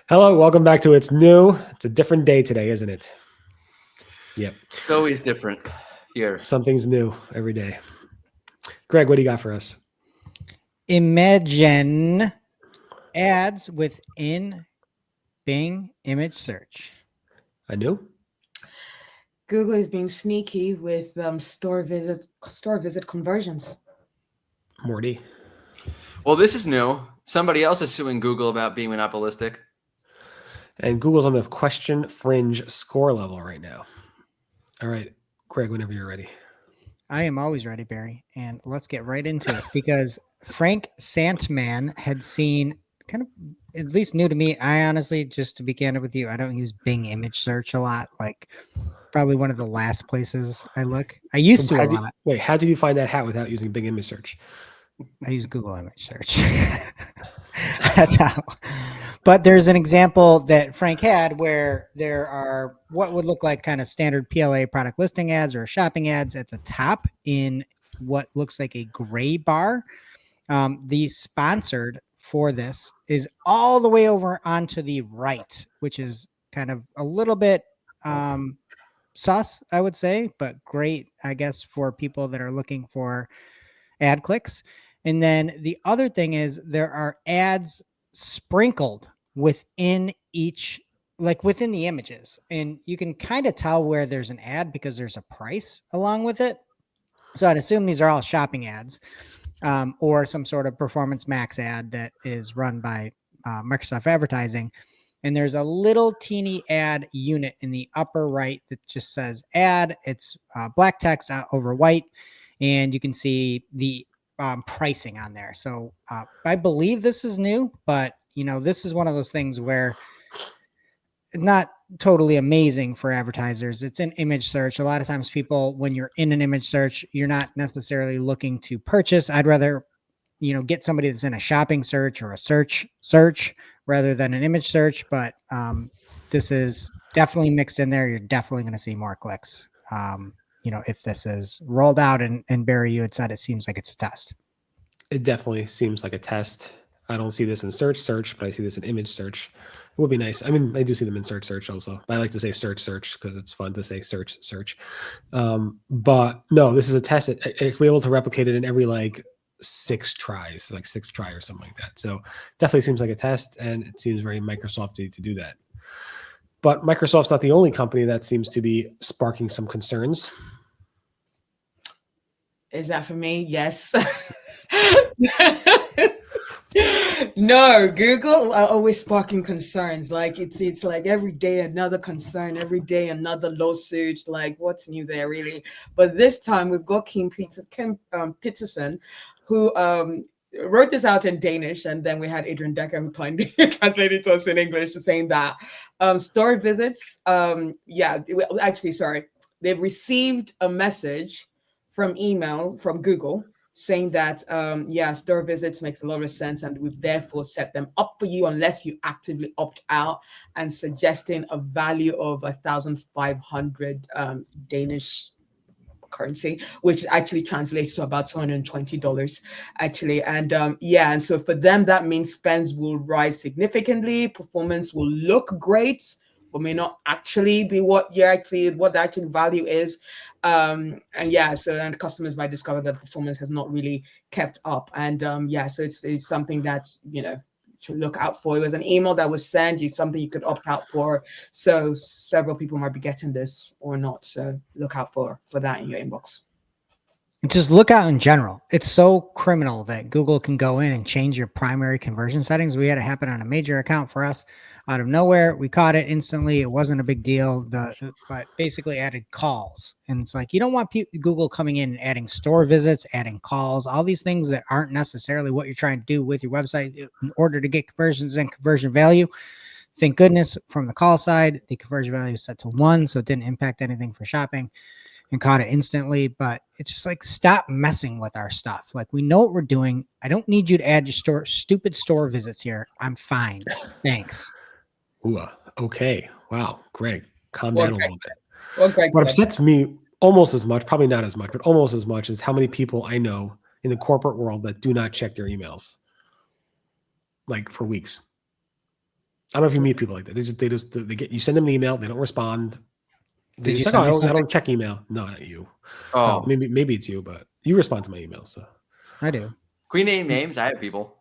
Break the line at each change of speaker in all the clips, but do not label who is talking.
Hello, welcome back to It's New. It's a different day today, isn't it? Yep.
It's always different here.
Something's new every day. Greg, what do you got for us?
Imagine ads within Bing image search.
I knew.
Google is being sneaky with store visit conversions.
Morty.
Well, this is new. Somebody else is suing Google about being monopolistic.
And Google's on the question Fringe score level right now. All right, Greg, whenever you're ready.
I am always ready, Barry. And let's get right into it because Frank Santman had seen kind of, at least new to me. I honestly, just to be candid with you, I don't use Bing image search a lot. Like probably one of the last places I look. I used to a lot.
Wait, how did you find that hat without using Bing image search?
I use Google image search. That's how. But there's an example that Frank had where there are what would look like kind of standard PLA product listing ads or shopping ads at the top in what looks like a gray bar. The sponsored for this is all the way over onto the right, which is kind of a little bit sus, I would say, but great, I guess, for people that are looking for ad clicks. And then the other thing is there are ads sprinkled within each, like within the images. And you can kind of tell where there's an ad because there's a price along with it. So I'd assume these are all shopping ads or some sort of Performance Max ad that is run by Microsoft Advertising. And there's a little teeny ad unit in the upper right that just says ad. It's black text over white. And you can see the pricing on there. So I believe this is new, but this is one of those things where not totally amazing for advertisers. It's an image search. A lot of times people, when you're in an image search, you're not necessarily looking to purchase. I'd rather, get somebody that's in a shopping search or a search rather than an image search. But this is definitely mixed in there. You're definitely going to see more clicks. If this is rolled out and Barry, you had said it seems like it's a test.
It definitely seems like a test. I don't see this in search, but I see this in image search. It would be nice. I mean, I do see them in search also, but I like to say search because it's fun to say search. But no, this is a test. We're able to replicate it in every like 6 tries, like 6th try or something like that. So definitely seems like a test, and it seems very Microsoft-y to do that. But Microsoft's not the only company that seems to be sparking some concerns.
Is that for me? Yes. No, Google are always sparking concerns. Like it's like every day another concern, every day another lawsuit. Like what's new there, really? But this time we've got Kim Peterson, who wrote this out in Danish, and then we had Adrian Decker who translated to us in English, saying that store visits. They've received a message from email from Google saying that, store visits makes a lot of sense, and we've therefore set them up for you unless you actively opt out, and suggesting a value of 1,500 Danish currency, which actually translates to about $220 actually. And and so for them, that means spends will rise significantly, performance will look great, but may not actually be what the actual value is. So then customers might discover that performance has not really kept up. And so it's something that, to look out for. It was an email that was sent, something you could opt out for. So several people might be getting this or not. So look out for that in your inbox.
Just look out in general. It's so criminal that Google can go in and change your primary conversion settings. We had it happen on a major account for us out of nowhere. We caught it instantly. It wasn't a big deal, but basically added calls. And it's like, you don't want Google coming in and adding store visits, adding calls, all these things that aren't necessarily what you're trying to do with your website in order to get conversions and conversion value. Thank goodness from the call side, the conversion value is set to 1, so it didn't impact anything for shopping, and caught it instantly. But it's just like, stop messing with our stuff. Like, we know what we're doing. I don't need you to add your stupid store visits here. I'm fine. Thanks.
Ooh, okay. Wow. Greg, calm down a little bit.
Well, Greg,
what upsets me almost as much, probably not as much, but almost as much, is how many people I know in the corporate world that do not check their emails like for weeks. don't know if you meet people like that. They get you send them an email, they don't respond. They
Did
just
you
like,
send me
I don't check email. No, not you.
Oh,
Maybe it's you, but you respond to my emails. So
I do.
can we name names? I have people.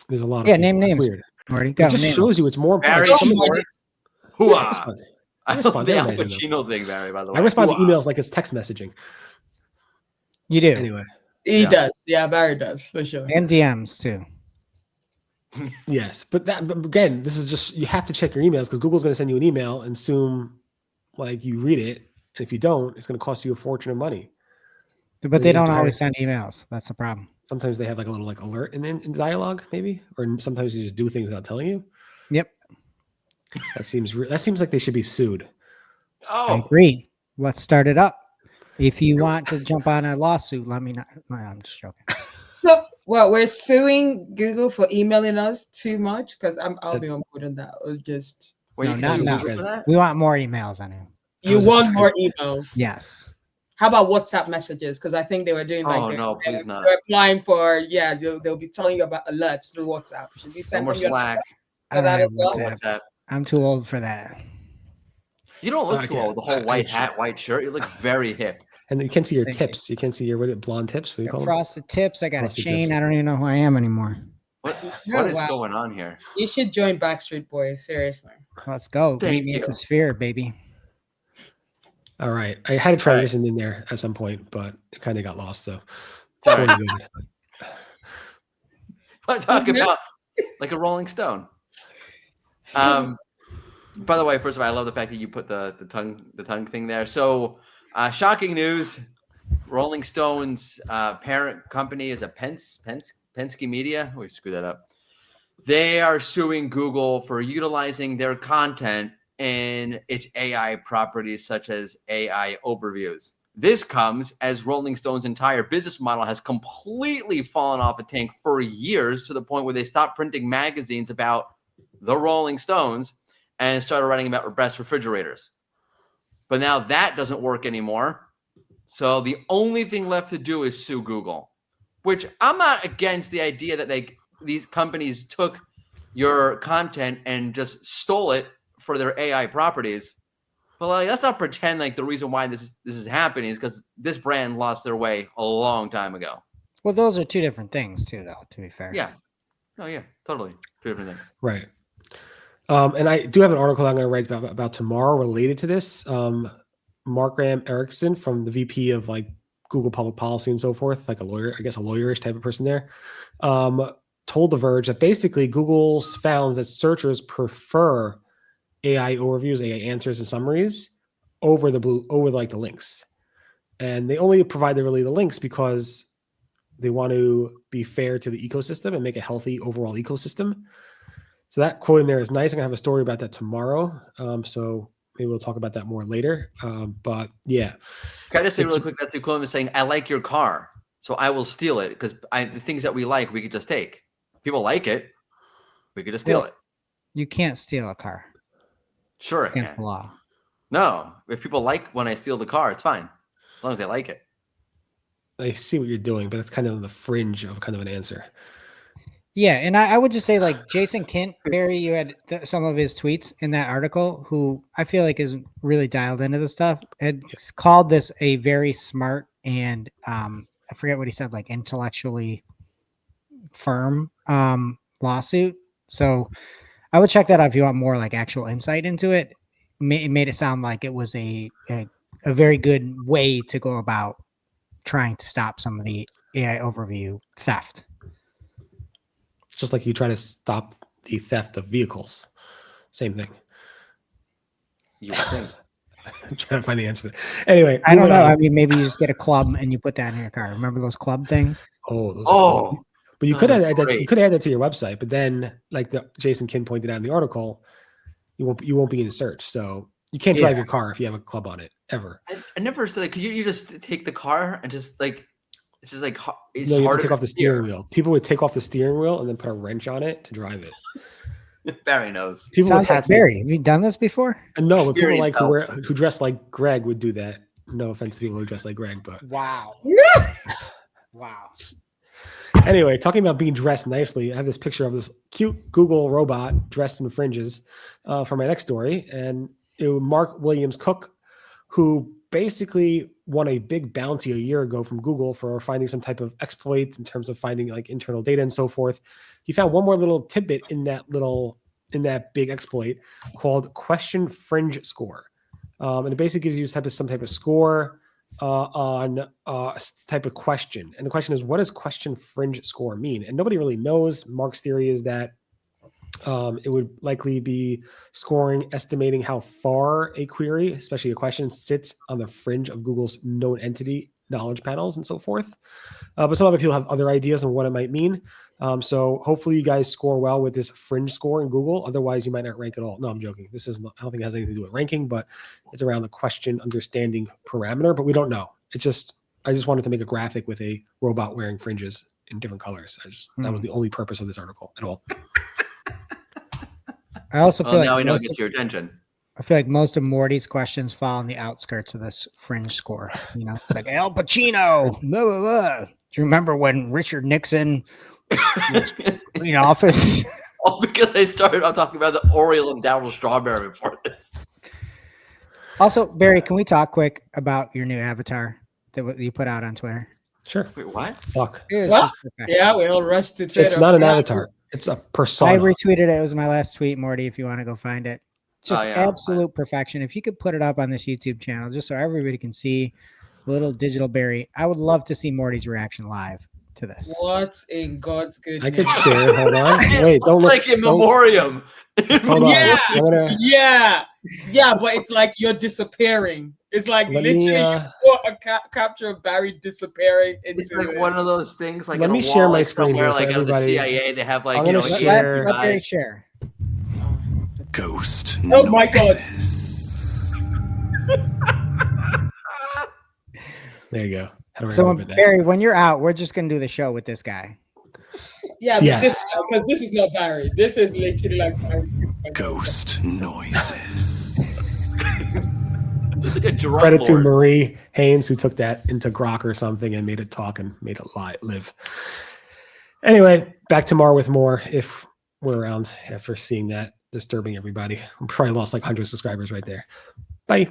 there's a lot of
Yeah,
people.
name
It's
names.
weird.
Marty,
It
go.
just
name
shows you it's more
Barry
important.
Schwartz.
I
Hooah!
respond.
I
respond
love
to
the Al
everybody's emails.
Pacino thing, Barry, by the way.
I respond to
Hooah.
emails like it's text messaging.
You do.
Anyway,
He
Yeah.
does. Yeah, Barry does for sure.
And DMs too.
yes, but again, this is just you have to check your emails because Google's going to send you an email and assume like you read it, and if you don't, it's going to cost you a fortune of money.
But
you
they
have
don't
to hire-
always send emails. That's the problem.
Sometimes they have like a little like alert in the dialogue, maybe, or sometimes you just do things without telling you.
Yep.
That seems like they should be sued.
I
Oh,
agree. Let's start it up. If you want to jump on a lawsuit, let me know. No, I'm just joking.
So, well, we're suing Google for emailing us too much because I'll be on board on that. Or just
wait,
No,
you
not
can sue
now.
Google for that?
We want more emails on it.
you
was just
want
trying
more
to-
emails.
Yes.
How about WhatsApp messages? Because I think they were doing like
Oh, no, please not.
They're applying for they'll be telling you about alerts through WhatsApp. Should we
No
send
more
them your
Slack.
I don't
that
have
as well?
WhatsApp.
WhatsApp.
I'm too old for that.
You don't look too
Okay.
old. The whole white hat, white shirt. You look very hip.
And you can't see your
Thank you.
tips. You can't see your what are it, blonde tips. What do you call them?
Frosted tips. I got
Frosted
a chain.
tips.
I don't even know who I am anymore.
What
Oh,
is
wow.
going on here?
You should join Backstreet Boys. Seriously.
Let's go.
Thank
Meet me at
you.
the Sphere, baby.
All right, I had a transition in there at some point, but it kind of got lost. So
It's all right.
really good.
I talk
Okay.
about like a Rolling Stone. By the way, first of all, I love the fact that you put the tongue thing there. So, shocking news: Rolling Stone's parent company is a Penske Media. We screwed that up. They are suing Google for utilizing their content in its AI properties, such as AI overviews. This comes as Rolling Stone's entire business model has completely fallen off a tank for years, to the point where they stopped printing magazines about the Rolling Stones and started writing about best refrigerators. But now that doesn't work anymore. So the only thing left to do is sue Google, which I'm not against the idea that these companies took your content and just stole it for their AI properties. But like, let's not pretend like the reason why this is happening is because this brand lost their way a long time ago.
Well, those are two different things, too, though, to be fair.
Yeah. Oh, yeah. Totally. Two different things.
Right. And I do have an article I'm going to write about tomorrow related to this. Mark Graham Erickson from the VP of like Google Public Policy and so forth, like a lawyer, I guess a lawyerish type of person there, told The Verge that basically Google's found that searchers prefer AI overviews, AI answers and summaries over like the links. And they only provide the links because they want to be fair to the ecosystem and make a healthy overall ecosystem. So that quote in there is nice. I'm gonna have a story about that tomorrow. So maybe we'll talk about that more later. But yeah.
Can I just say really quick, that's the equivalent of saying, I like your car, so I will steal it, because the things that we like, we could just take. People like it, we could just steal it.
You can't steal a car.
Sure,
It's
it
against
can.
the law.
No, if people like when I steal the car, it's fine, as long as they like it.
I see what you're doing, but it's kind of on the fringe of kind of an answer.
Yeah, and I would just say, like, Jason Kint, Barry, you had some of his tweets in that article, who I feel like is really dialed into the stuff, had called this a very smart and I forget what he said, like intellectually firm lawsuit. So I would check that out if you want more like actual insight into it. It made it sound like it was a very good way to go about trying to stop some of the AI overview theft.
Just like you try to stop the theft of vehicles. Same thing.
You would think.
I'm trying to find the answer. Anyway,
I don't
moving
know.
on.
I mean, maybe you just get a club and you put that in your car. Remember those club things?
Oh, those are
Oh,
cool. But you could
those
add
are
that.
great.
You could add that to your website. But then, like Jason Kim pointed out in the article, you won't be in search. So you can't drive your car if you have a club on it ever.
I never understood. Like, could you just take the car and just like, it's just like it's
No, you have
harder
to take off the steering
steer.
wheel. People would take off the steering wheel and then put a wrench on it to drive it.
Barry knows.
People
Sounds
with
like
hats.
Barry. Have you done this before?
No, but people
Experience
like
helps.
who dress like Greg would do that. No offense to people who dress like Greg, but
Wow. Wow.
Anyway, talking about being dressed nicely, I have this picture of this cute Google robot dressed in fringes for my next story. And it was Mark Williams Cook, who basically won a big bounty a year ago from Google for finding some type of exploit in terms of finding like internal data and so forth. He found one more little tidbit in that big exploit called question fringe score. And it basically gives you some type of score on a type of question. And the question is, what does question fringe score mean? And nobody really knows. Mark's theory is that it would likely be estimating how far a query, especially a question, sits on the fringe of Google's known entity knowledge panels and so forth. But some other people have other ideas on what it might mean. So hopefully you guys score well with this fringe score in Google. Otherwise, you might not rank at all. No, I'm joking. This is not, I don't think it has anything to do with ranking, but it's around the question understanding parameter. But we don't know. I just wanted to make a graphic with a robot wearing fringes in different colors. That was the only purpose of this article at all.
I also feel
Well,
like
now we know it gets your attention.
I feel like most of Morty's questions fall on the outskirts of this fringe score. You know, like Al Pacino. Blah, blah, blah. Do you remember when Richard Nixon was in office?
Oh, because I started out talking about the Oriole and Daryl Strawberry before this.
Also, Barry, can we talk quick about your new avatar that you put out on Twitter?
Sure.
Wait, what?
Fuck.
It was
What?
just perfection.
Yeah, we all rushed to Twitter.
It's not an avatar. It's a
I
persona.
retweeted it. It was my last tweet, Morty, if you want to go find it. Just
yeah,
absolute perfection. If you could put it up on this YouTube channel, just so everybody can see little digital Barry, I would love to see Morty's reaction live to this.
What in God's goodness?
I could share it. Hold on. Wait, don't
It's
look.
like in
don't-
memoriam.
Hold on.
Yeah.
I'm gonna,
Yeah, but it's like you're disappearing. It's like
let
literally
me,
you put a capture of Barry disappearing into
It's like one of those things, like
Let
in
me
a
share
wall,
my
like
screen
somewhere,
here so
like of the
everybody-
CIA. They have like
I'm
you know,
gonna
like
share-
Let Barry
guys.
share.
Ghost
Oh my God.
noises.
there you go. How do I
So,
remove it now?
Barry, when you're out, we're just going to do the show with this guy.
Yeah, but
Yes.
because this is not Barry. This is literally like Barry.
Ghost noises.
It's like a drum
Credit to
board.
Marie Haynes, who took that into Grok or something and made it talk and made it live. Anyway, back tomorrow with more if we're around after seeing that disturbing everybody. We probably lost like 100 subscribers right there. Bye.